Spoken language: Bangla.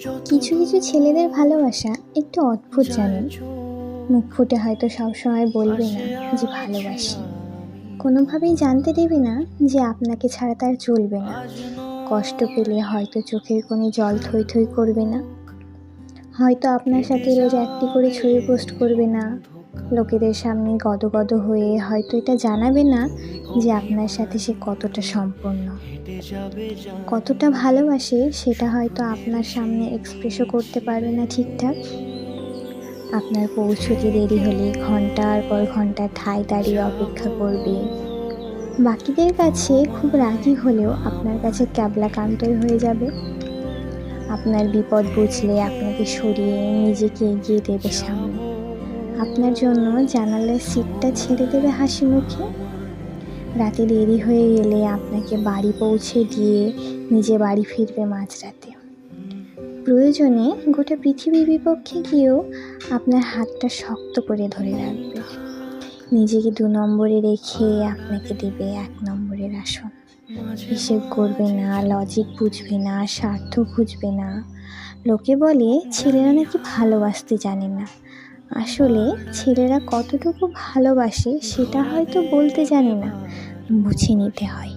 কিছু কিছু ছেলেদের ভালোবাসা একটু অদ্ভুত, জানেন। মুখ ফুটে হয়তো সবসময় বলবে না যে ভালোবাসি, কোনোভাবেই জানতে দেবে না যে আপনাকে ছাড়া তার চলবে না। কষ্ট পেলে হয়তো চোখের কোণে জল থই থই করবে না, হয়তো আপনার সাথে রোজ একটি করে ছবি পোস্ট করবে না, লোকেদের সামনে গদগদ হয়ে হয়তো এটা জানাবে না যে আপনার সাথে সে কতটা সম্পূর্ণ, কতটা ভালোবাসে সেটা হয়তো আপনার সামনে এক্সপ্রেসও করতে পারবে না ঠিকঠাক। আপনার পৌঁছতে দেরি হলে ঘন্টার পর ঘন্টা ঠায় দাঁড়িয়ে অপেক্ষা করবে। বাকিদের কাছে খুব রাগী হলেও আপনার কাছে ক্যাবলাকান্তই হয়ে যাবে। আপনার বিপদ বুঝলে আপনাকে সরিয়ে নিজেকে এগিয়ে দেবে সামনে। আপনার জন্য জানালার সিটটা ছেড়ে দেবে হাসি মুখে। রাতে দেরি হয়ে গেলে আপনাকে বাড়ি পৌঁছে দিয়ে নিজে বাড়ি ফিরবে মাঝরাতে। প্রয়োজনে গোটা পৃথিবীর বিপক্ষে গিয়েও আপনার হাতটা শক্ত করে ধরে রাখবে। নিজেকে 2 নম্বরে রেখে আপনাকে দেবে 1 নম্বরের আসন। হিসেব করবে না, লজিক বুঝবে না, স্বার্থ খুঁজবে না। লোকে বলে ছেলেরা নাকি ভালোবাসতে জানে না। আসলে ছেলেরা কতটুকু ভালোবাসে সেটা হয়তো বলতে জানে না, বুঝে নিতে হয়।